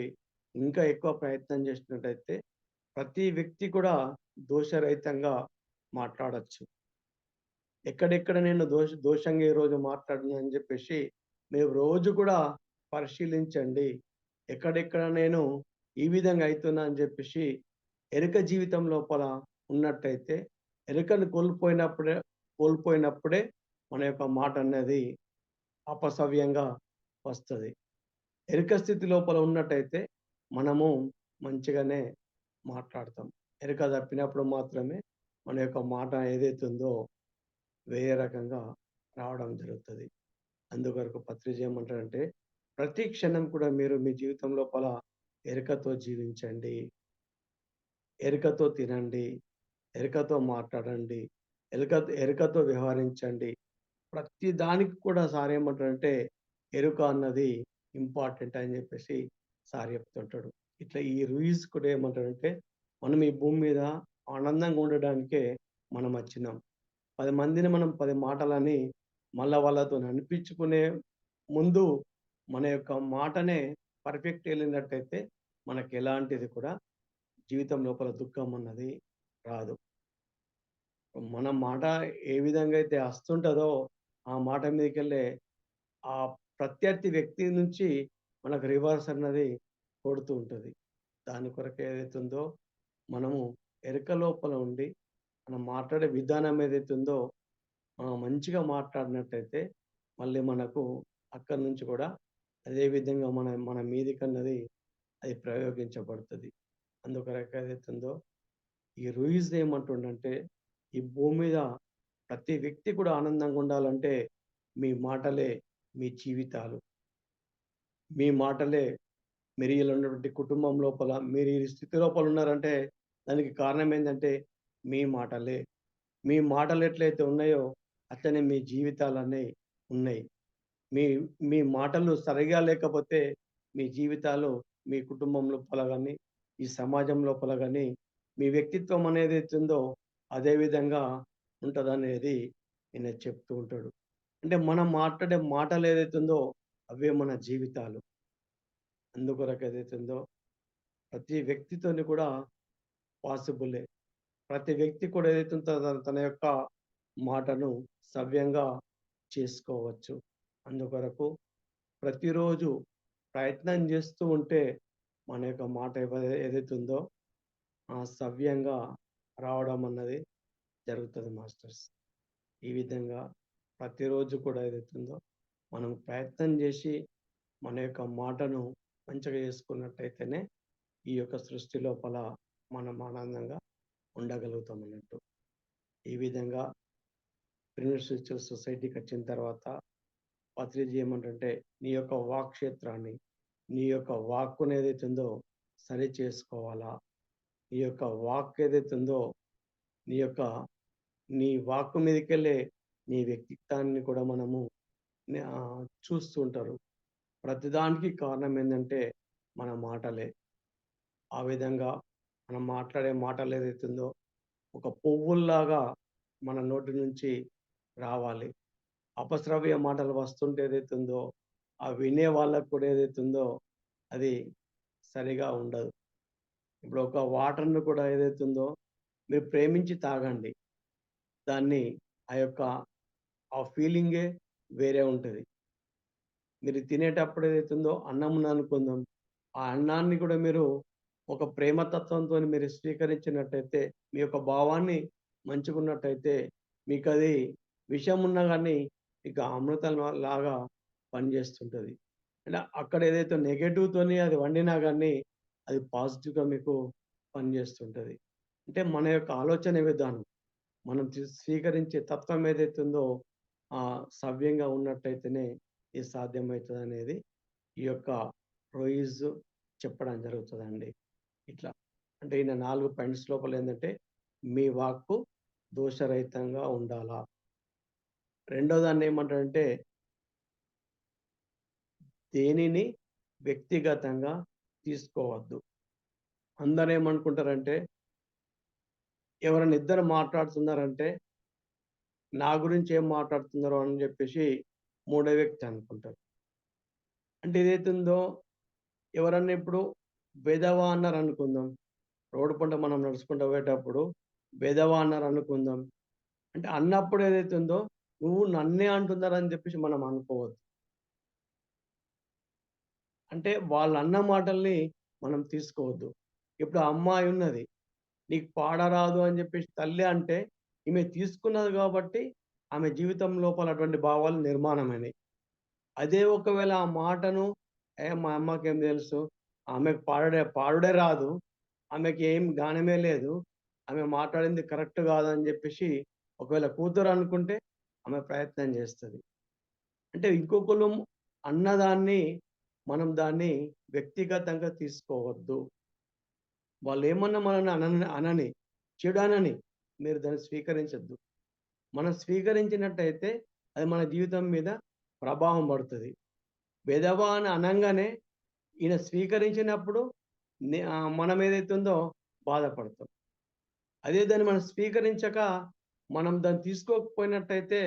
ఇంకా ఎక్కువ ప్రయత్నం చేసినట్టయితే ప్రతి వ్యక్తి కూడా దోషరహితంగా మాట్లాడొచ్చు. ఎక్కడెక్కడ నేను దోషంగా ఈరోజు మాట్లాడినా జెప్పేసి మీరు రోజు కూడా పరిశీలించండి. ఎక్కడెక్కడ నేను ఈ విధంగా అయితున్నా అని జెప్పేసి ఎరుక జీవితం లోపల ఉన్నట్టయితే ఎరుకను కోల్పోయినప్పుడే మన యొక్క మాట అనేది అపసవ్యంగా వస్తది. ఎరుక స్థితి లోపల ఉన్నట్టయితే మనము మంచిగానే మాట్లాడతాం. ఎరుక తప్పినప్పుడు మాత్రమే మన యొక్క మాట ఏదైతే ఉందో వేరే రకంగా రావడం జరుగుతది. అందుకొరకు పత్రిక ఏమంటారంటే, ప్రతి క్షణం కూడా మీరు మీ జీవితం లోపల ఎరుకతో జీవించండి. ఎరుకతో తినండి. ఎరుకతో మాట్లాడండి. ఎరుకతో వ్యవహరించండి. ప్రతి దానికి కూడా సార్ ఏమంటాడంటే, ఎరుక అన్నది ఇంపార్టెంట్ అని జెప్పేసి సార్ చెప్తుంటాడు. ఇట్లా ఈ రూల్స్ కూడా ఏమంటాడంటే, మనం ఈ భూమి మీద ఆనందంగా ఉండడానికే మనమచ్చినాం. 10 మందిని మనం 10 మాటలని మళ్ళా వాళ్ళతోని అనిపించుకునే ముందు మన యొక్క మాటనే పర్ఫెక్ట్ ఎళ్ళినట్టయితే మనకెలాంటిది కూడా జీవితం లోపల దుఃఖం అన్నది రాదు. మన మాట ఏ విధంగా అయితే అస్తుంటదో, ఆ మాట మీదకెళ్ళే ఆ ప్రత్యర్థి వ్యక్తి నుంచి మనకు రివర్స్ అన్నది కొడుతూ ఉంటది. దాని కొరకు ఏదైతుందో మనము ఎరుక లోపల ఉండి, మనం మాట్లాడే విధానం ఏదైతుందో మంచిగా మాట్లాడినట్టయితే మళ్ళీ మనకు అక్కడి నుంచి కూడా అదే విధంగా మన మన మీదికన్నది అది ప్రయోగించబడుతది. అందుకొరకు ఏదైతుందో ఈ రూయిజ్ ఏమంటుండంటే, ఈ భూమి మీద ప్రతి వ్యక్తి కూడా ఆనందంగా ఉండాలంటే మీ మాటలే మీ జీవితాలు. మీ మాటలే మీరు ఇలా ఉన్నటువంటి కుటుంబం లోపల మీరు ఈ స్థితి లోపల ఉన్నారంటే దానికి కారణం ఏందంటే మీ మాటలే. మీ మాటలు ఎట్లయితే ఉన్నాయో అట్లనే మీ జీవితాలన్నీ ఉన్నాయి. మీ మీ మాటలు సరిగా లేకపోతే మీ జీవితాలు మీ కుటుంబం లోపల గాని, ఈ సమాజం లోపల గాని మీ వ్యక్తిత్వం అనేదైతుందో అదే విధంగా ఉంటదనేది ఈయన చెప్తూ ఉంటాడు. అంటే మనం మాట్లాడే మాటలు ఏదైతుందో అవే మన జీవితాలు. అందుకొరకు ఏదైతుందో ప్రతి వ్యక్తితోని కూడా పాసిబులే. ప్రతి వ్యక్తి కూడా ఏదైతే ఉందో తన యొక్క మాటను సవ్యంగా చేసుకోవచ్చు. అందుకొరకు ప్రతిరోజు ప్రయత్నం చేస్తూ ఉంటే మన యొక్క మాట ఏదైతే ఉందో సవ్యంగా రావడం అన్నది జరుగుతది మాస్టర్స్. ఈ విధంగా ప్రతిరోజు కూడా ఏదైతుందో మనం ప్రయత్నం చేసి మన యొక్క మాటను మంచిగా చేసుకున్నట్టయితేనే ఈ యొక్క సృష్టి లోపల మనం ఆనందంగా ఉండగలుగుతాం అన్నట్టు. ఈ విధంగా ప్రిన్సెస్ స్పిరిచువల్ సొసైటీకొచ్చిన తర్వాత పత్రిజీ ఏమంటంటే నీ యొక్క వాక్ క్షేత్రాన్ని, నీ యొక్క వాక్కుని ఏదైతే ఉందో సరి చేసుకోవాలా. నీ యొక్క వాక్ ఏదైతే ఉందో నీ యొక్క నీ వాక్కు మీదకెళ్ళే నీ వ్యక్తిత్వాన్ని కూడా మనము చూస్తూ ఉంటారు. ప్రతిదానికి కారణం ఏందంటే మన మాటలే. ఆ విధంగా మనం మాట్లాడే మాటలు ఏదైతే ఉందో ఒక పువ్వుల్లాగా మన నోటి నుంచి రావాలి. అపశ్రవ్య మాటలు వస్తుంటే ఏదైతే ఉందో ఆ వినే వాళ్ళకి కూడా ఏదైతే ఉందో అది సరిగా ఉండదు. ఇప్పుడు ఒక వాటర్‌ని కూడా ఏదైతే ఉందో మీరు ప్రేమించి తాగండి. దాన్ని ఆ యొక్క ఆ ఫీలింగే వేరే ఉంటది. మీరు తినేటప్పుడు ఏదైతుందో అన్నం ఉందనుకుందాం. ఆ అన్నాన్ని కూడా మీరు ఒక ప్రేమతత్వంతోని మీరు స్వీకరించినట్టయితే, మీ యొక్క భావాన్ని మంచిగున్నట్టయితే, మీకది విషం ఉన్నా గానీ, మీకు అమృతం లాగా పనిచేస్తుంటది. అంటే అక్కడ ఏదైతే నెగెటివ్‌తోని అది వండినా గానీ, అది పాజిటివ్‌గా మీకు పనిచేస్తుంటది. అంటే మన యొక్క ఆలోచన విధానం, మనం స్వీకరించే తత్వం ఏదైతే ఉందో సవ్యంగా ఉన్నట్టయితేనే ఇది సాధ్యమవుతదనేది ఈ యొక్క రోయిజ్ చెప్పడం జరుగుతదండి. ఇట్లా. అంటే ఈయన 4 పాయింట్స్ లోపల ఏందంటే, మీ వాక్కు దోషరహితంగా ఉండాలా. రెండో దాన్నేమంటాడంటే, దేనిని వ్యక్తిగతంగా తీసుకోవద్దు. అందరేమనుకుంటారంటే, ఎవరైనా ఇద్దరు మాట్లాడుతున్నారంటే, నా గురించి ఏం మాట్లాడుతున్నారో అని జెప్పేసి మూడో వ్యక్తి అనుకుంటారు. అంటే ఏదైతే ఉందో ఎవరన్నా ఇప్పుడు వెధవ అన్నారనుకుందాం. రోడ్డు పంట మనం నడుచుకుంటూ పోయేటప్పుడు వెధవ అన్నారనుకుందాం. అంటే అన్నప్పుడు ఏదైతే ఉందో, నువ్వు నన్నే అంటున్నారని చెప్పేసి మనం అనుకోవద్దు. అంటే వాళ్ళన్న మాటల్ని మనం తీసుకోవద్దు. ఇప్పుడు ఆ అమ్మాయి ఉన్నది. నీకు పాడరాదు అని చెప్పేసి తల్లి అంటే, ఈమె తీసుకున్నది కాబట్టి ఆమె జీవితం లోపల అటువంటి భావాలు నిర్మాణమైనయి. అదే ఒకవేళ ఆ మాటను మా అమ్మకేం తెలుసు, ఆమెకు పాడుడే రాదు. ఆమెకి ఏం జ్ఞానమే లేదు. ఆమె మాట్లాడింది కరెక్ట్ కాదని జెప్పేసి ఒకవేళ కూతురు అనుకుంటే ఆమె ప్రయత్నం జేస్తది. అంటే ఇంకొకళ్ళు అన్నదాన్ని మనం దాన్ని వ్యక్తిగతంగా తీసుకోవద్దు. వాళ్ళేమన్నా మనల్ని అనని, చెడు అనని మీరు దాన్ని స్వీకరించొద్దు. మనం స్వీకరించినట్టయితే అది మన జీవితం మీద ప్రభావం పడుతది. వెధవ అని అనంగానే ఈయన స్వీకరించినప్పుడు మనం ఏదైతే ఉందో బాధపడతాం. అదే దాన్ని మనం స్వీకరించక, మనం దాన్ని తీసుకోకపోయినట్టయితే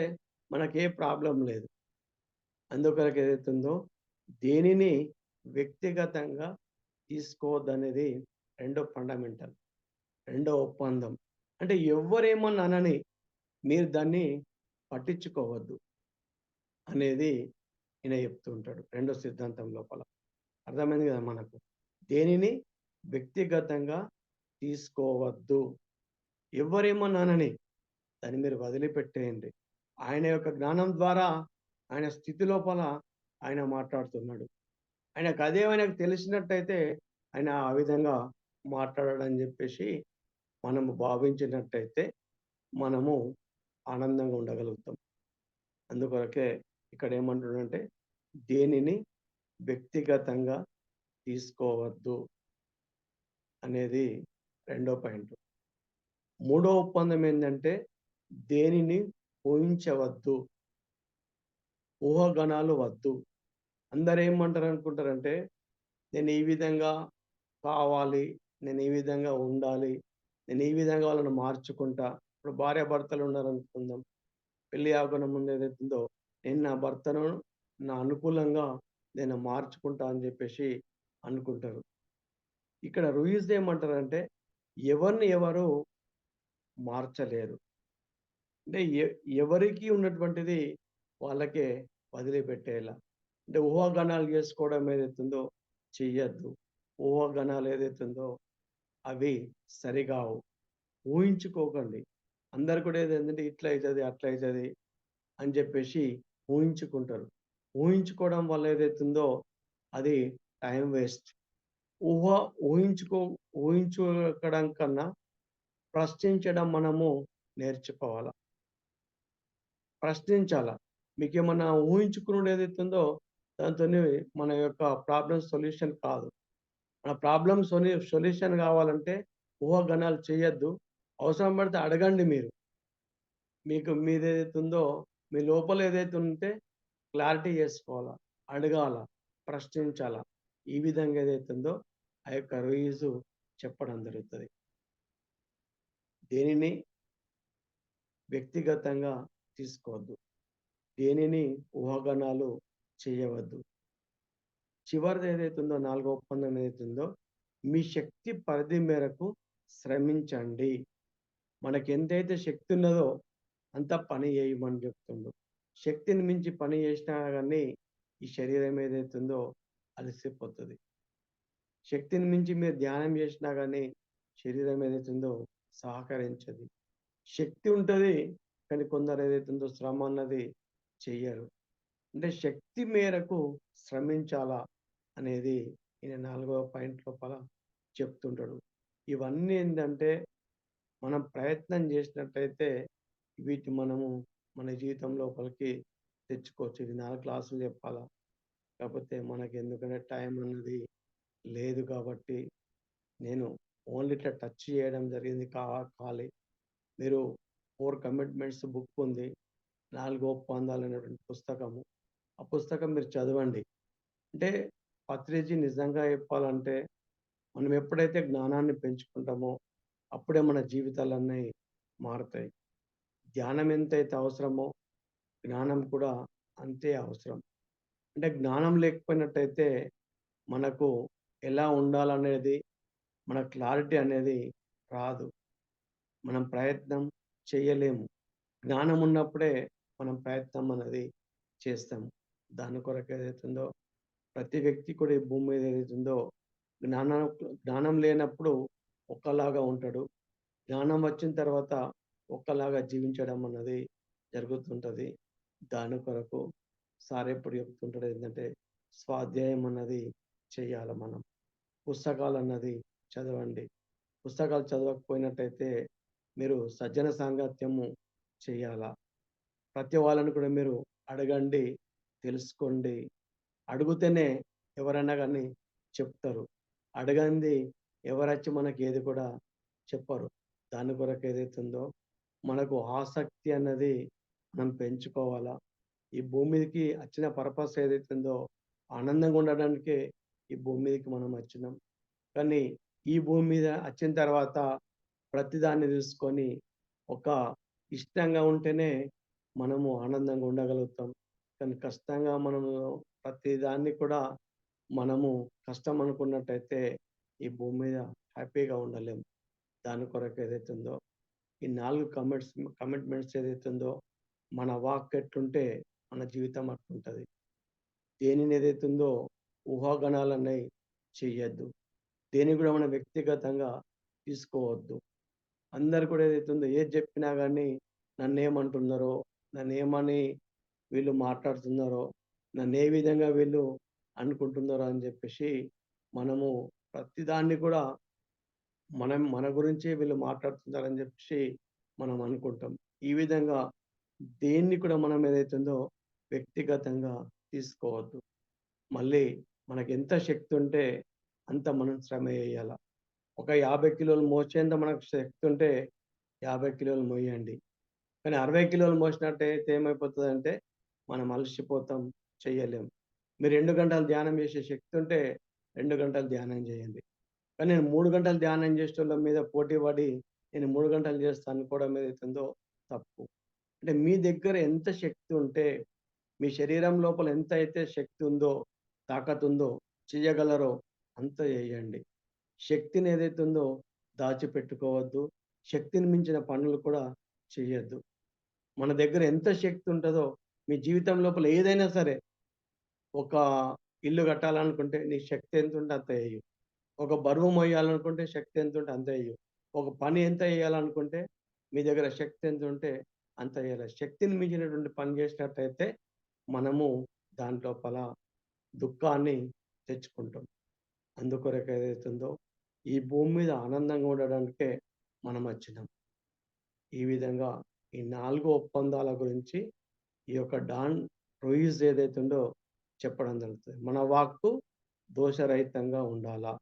మనకే ప్రాబ్లమ్ లేదు. అందుకొరకు ఏదైతే ఉందో దేనిని వ్యక్తిగతంగా తీసుకోవద్దనేది రెండో ఫండమెంటల్. రెండో ఒప్పందం. అంటే ఎవ్వరేమన్నా అనని మీరు దాన్ని పట్టించుకోవద్దు అనేది ఈయన చెప్తూ ఉంటాడు. రెండో సిద్ధాంతం లోపల. అర్థమైంది కదా మనకు. దేనిని వ్యక్తిగతంగా తీసుకోవద్దు. ఎవ్వరేమన్నానని దాన్ని మీరు వదిలిపెట్టేయండి. ఆయన యొక్క జ్ఞానం ద్వారా ఆయన స్థితి లోపల ఆయన మాట్లాడుతున్నాడు. ఆయనకు తెలిసినట్టయితే ఆయన ఆ విధంగా మాట్లాడాడని చెప్పేసి మనము భావించినట్టయితే మనము ఆనందంగా ఉండగలుగుతాం. అందుకొరకే ఇక్కడ ఏమంటున్నాడంటే దేనిని వ్యక్తిగతంగా తీసుకోవద్దు అనేది రెండో పాయింట్. మూడో ఒప్పందం ఏందంటే దేనిని ఊహించవద్దు. ఊహాగానాలు వద్దు. అందరేమంటారనుకుంటారంటే నేను ఈ విధంగా కావాలి, నేను ఈ విధంగా ఉండాలి, నేను ఈ విధంగా వాళ్ళని మార్చుకుంటా. ఇప్పుడు భార్యాభర్తలు ఉన్నారనుకుందాం. పెళ్లి కాకుండా ముందు ఏదైతుందో, నేను నా భర్తను నా అనుకూలంగా నేను మార్చుకుంటా అని జెప్పేసి అనుకుంటారు. ఇక్కడ రూల్స్ ఏమంటారంటే, ఎవరిని ఎవరు మార్చలేరు. అంటే ఎవరికి ఉన్నటువంటిది వాళ్ళకే వదిలిపెట్టేయాల. అంటే ఊహాగానాలు చేసుకోవడం ఏదైతుందో చెయ్యొద్దు. ఊహాగానాలు ఏదైతుందో అవి సరిగావు. ఊహించుకోకండి. అందరూ కూడా ఏదేంటంటే ఇట్లా అయితది, అట్లా అయితది అని జెప్పేసి ఊహించుకుంటారు. ఊహించుకోవడం వల్ల ఏదైతుందో అది టైం వేస్ట్. ఊహ ఊహించుకో ఊహించుకోవడం కన్నా ప్రశ్నించడం మనము నేర్చుకోవాల. ప్రశ్నించాల. మీకేమన్నా ఊహించుకునుడు ఏదైతుందో దాంతోని మన యొక్క ప్రాబ్లమ్ సొల్యూషన్ కాదు. మన ప్రాబ్లమ్ సొల్యూషన్ గావాలంటే ఊహాగానాలు చేయొద్దు. అవసరం పడితే అడగండి మీరు. మీకు మీదేదైతుందో మీ లోపల ఏదైతే ఉంటే క్లారిటీ చేసుకోవాలా. అడగాల. ప్రశ్నించాలా. ఈ విధంగా ఏదైతుందో ఆ యొక్క రిలీజు చెప్పడం జరుగుతది. దేనిని వ్యక్తిగతంగా తీసుకోవద్దు. దేనిని ఊహాగానాలు చేయవద్దు. చివరిది ఏదైతుందో నాలుగో ఒప్పందం ఏదైతుందో, మీ శక్తి పరిధి మేరకు శ్రమించండి. మనకెంతైతే శక్తి ఉన్నదో అంత పని చేయమని చెప్తుండు. శక్తిని మించి పని చేసినా గాని ఈ శరీరం ఏదైతుందో అలసిపోతది. శక్తిని మించి మీరు ధ్యానం చేసినా గాని శరీరం ఏదైతుందో సహకరించది. శక్తి ఉంటది. కానీ కొందరు ఏదైతుందో శ్రమ అన్నది చెయ్యరు. అంటే శక్తి మేరకు శ్రమించాలా అనేది ఈయన 4వ పాయింట్ లోపల చెప్తుంటాడు. ఇవన్నీ ఏందంటే మనం ప్రయత్నం చేసినట్టయితే మనము మన జీవితం లోపలికి తెచ్చుకోవచ్చు. ఇది 4 క్లాసులు చెప్పాలా? కాకపోతే మనకెందుకంటే టైం అన్నది లేదు కాబట్టి నేను ఓన్లీ ఇట్లా టచ్ చేయడం జరిగింది ఖాళీ. మీరు 4 కమిట్మెంట్స్ బుక్ ఉంది. 4 ఒప్పందాలు అనేటువంటి పుస్తకము. ఆ పుస్తకం మీరు చదవండి. అంటే పత్రిజీ నిజంగా చెప్పాలంటే మనం ఎప్పుడైతే జ్ఞానాన్ని పెంచుకుంటామో అప్పుడే మన జీవితాలన్నీ మారుతాయి. ధ్యానం ఎంతైతే అవసరమో జ్ఞానం కూడా అంతే అవసరం. అంటే జ్ఞానం లేకపోయినట్టయితే మనకు ఎలా ఉండాలనేది మన క్లారిటీ అనేది రాదు. మనం ప్రయత్నం చేయలేము. జ్ఞానం ఉన్నప్పుడే మనం ప్రయత్నం అనేది చేస్తాం. దాని కొరకు ఏదైతుందో ప్రతి వ్యక్తి కూడా ఈ భూమి మీద ఏదైతుందో జ్ఞానం జ్ఞానం లేనప్పుడు ఒకలాగా ఉంటాడు. జ్ఞానం వచ్చిన తర్వాత ఒకలాగా జీవించడం అన్నది జరుగుతుంటది. దాని కొరకు సార్ ఎప్పుడు చెప్తుంటాడు ఏంటంటే స్వాధ్యాయం అన్నది చేయాల మనం. పుస్తకాలన్నది చదవండి. పుస్తకాలు చదవకపోయినట్టయితే మీరు సజ్జన సాంగత్యము చేయాలా. ప్రతి వాళ్ళని కూడా మీరు అడగండి, తెలుసుకోండి. అడుగుతేనే ఎవరైనా గాని చెప్తారు. అడగంది ఎవరొచ్చి మనకి ఏది కూడా చెప్పరు. దాని కొరకు ఏదైతుందో మనకు ఆసక్తి అన్నది మనం పెంచుకోవాలా. ఈ భూమి మీదకి వచ్చిన పర్పస్ ఏదైతుందో ఆనందంగా ఉండడానికే ఈ భూమి మీదకి మనం వచ్చినాం. కానీ ఈ భూమి మీద వచ్చిన తర్వాత ప్రతిదాన్ని చూసుకొని ఒక ఇష్టంగా ఉంటేనే మనము ఆనందంగా ఉండగలుగుతాం. కానీ కష్టంగా మనము ప్రతిదాన్ని కూడా మనము కష్టం అనుకున్నట్టయితే ఈ భూమి మీద హ్యాపీగా ఉండలేము. దాని కొరకు ఏదైతుందో ఈ 4 కమిట్మెంట్స్ ఏదైతుందో మన వాక్ ఎట్లుంటే మన జీవితం అట్లుంటది. దేనిని ఏదైతుందో ఊహాగానాలన్నయి చెయ్యొద్దు. దేన్ని కూడా మనం వ్యక్తిగతంగా తీసుకోవద్దు. అందరూ కూడా ఏదైతుందో ఏది చెప్పినా గాని నన్నేమంటున్నారో, నన్నేమని వీళ్ళు మాట్లాడుతున్నారో, నన్నే విధంగా వీళ్ళు అనుకుంటున్నారో అని చెప్పేసి మనము ప్రతిదాన్ని కూడా మన గురించే వీళ్ళు మాట్లాడుతున్నారని చెప్పేసి మనం అనుకుంటాం. ఈ విధంగా దేన్ని కూడా మనం ఏదైతుందో వ్యక్తిగతంగా తీసుకోవద్దు. మళ్ళీ మనకెంత శక్తి ఉంటే అంత మనం శ్రమ చేయాల. ఒక 50 కిలోలు మోసేంత మనకు శక్తి ఉంటే 50 కిలోలు మోయండి. కానీ 60 కిలోలు మోసినట్టయితే ఏమైపోతదంటే మనం అలసిపోతాం, చెయ్యలేం. మీరు 2 గంటలు ధ్యానం చేసే శక్తి ఉంటే 2 గంటలు ధ్యానం చేయండి. కానీ నేను 3 గంటలు ధ్యానం చేసేటోళ్ళ మీద పోటీ పడి నేను 3 గంటలు చేస్తా అనుకోవడం ఏదైతుందో తప్పు. అంటే మీ దగ్గర ఎంత శక్తి ఉంటే, మీ శరీరం లోపల ఎంత అయితే శక్తి ఉందో, తాకతుందో, చెయ్యగలరో అంత చేయండి. శక్తిని ఏదైతే ఉందో దాచిపెట్టుకోవద్దు. శక్తిని మించిన పనులు కూడా చెయ్యొద్దు. మన దగ్గర ఎంత శక్తి ఉంటదో, మీ జీవితం లోపల ఏదైనా సరే, ఒక ఇల్లు కట్టాలనుకుంటే నీ శక్తి ఎంతుంటే అంత ఎయ్యు. ఒక బరువు మోయాలనుకుంటే శక్తి ఎంతుంటే అంత ఎయ్యు. ఒక పని ఎంత చేయాలనుకుంటే మీ దగ్గర శక్తి ఎంతుంటే అంత చేయాలి. శక్తిని మించినటువంటి పని చేసినట్టయితే మనము దాంట్లోపల దుఃఖాన్ని తెచ్చుకుంటాం. అందుకొరకు ఏదైతుందో ఈ భూమి మీద ఆనందంగా ఉండడానికే మనం వచ్చినాం. ఈ విధంగా ఈ 4 ఒప్పందాల గురించి ఈ యొక్క డాన్ రూయిజ్ ఏదైతే ఉందో చెప్పడం జరుగుతుంది. మన వాక్కు దోషరహితంగా ఉండాలా.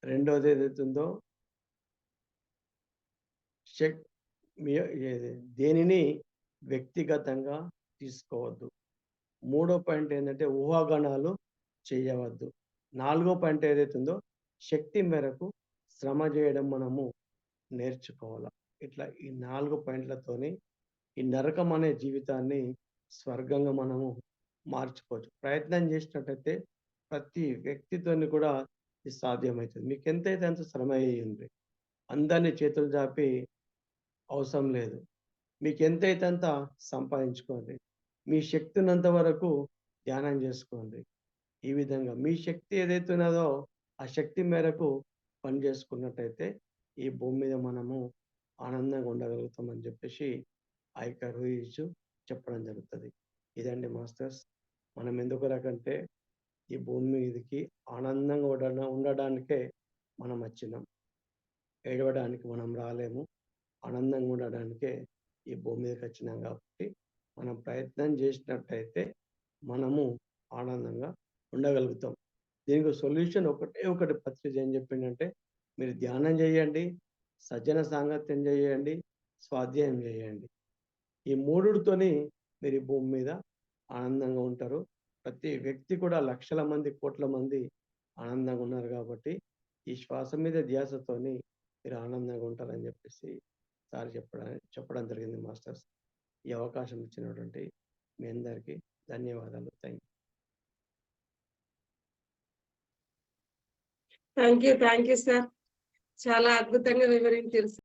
రెండోది ఏదైతే ఉందో శక్ మీ ఏది దేనిని వ్యక్తిగతంగా తీసుకోవద్దు. మూడో పాయింట్ ఏంటంటే ఊహాగానాలు చేయవద్దు. నాలుగో పాయింట్ ఏదైతే ఉందో శక్తి మేరకు శ్రమ చేయడం మనము నేర్చుకోవాల. ఇట్లా ఈ 4 పాయింట్లతోని ఈ నరకం అనే జీవితాన్ని స్వర్గంగా మనము మార్చుకోవచ్చు. ప్రయత్నం చేసినట్టయితే ప్రతి వ్యక్తితోని కూడా ఇది సాధ్యమవుతుంది. మీకు ఎంతైతే అంత శ్రమ చేయండి. అందరిని చేతులు చాపి అవసరం లేదు. మీకు ఎంతైతే అంత సంపాదించుకోండి. మీ శక్తి ఉన్నంత వరకు ధ్యానం చేసుకోండి. ఈ విధంగా మీ శక్తి ఏదైతే ఉన్నదో ఆ శక్తి మేరకు పని చేసుకున్నట్టయితే ఈ భూమి మీద మనము ఆనందంగా ఉండగలుగుతామని చెప్పేసి ఆ యొక్క రూయిజు చెప్పడం జరుగుతుంది. ఇదండి మాస్టర్స్. మనం ఎందుకు రకంటే ఈ భూమి మీదకి ఆనందంగా ఉండడానికే మనం వచ్చినాం. ఏడవడానికి మనం రాలేము. ఆనందంగా ఉండడానికే ఈ భూమి మీదకి వచ్చినాం కాబట్టి మనం ప్రయత్నం చేసినట్టయితే మనము ఆనందంగా ఉండగలుగుతాం. దీనికి సొల్యూషన్ ఒకటి పత్రిక ఏం చెప్పిండంటే మీరు ధ్యానం చేయండి, సజ్జన సాంగత్యం చేయండి, స్వాధ్యాయం చేయండి. ఈ మూడుతోని మీరు ఈ భూమి మీద ఆనందంగా ఉంటారు. ప్రతి వ్యక్తి కూడా లక్షల మంది, కోట్ల మంది ఆనందంగా ఉన్నారు కాబట్టి ఈ శ్వాస మీద ధ్యాసతోని మీరు ఆనందంగా ఉంటారని చెప్పేసి సార్ చెప్పడం జరిగింది మాస్టర్స్. ఈ అవకాశం ఇచ్చినటువంటి మీ అందరికీ ధన్యవాదాలు.
Thank you sir. చాలా అద్భుతంగా వివరించారు.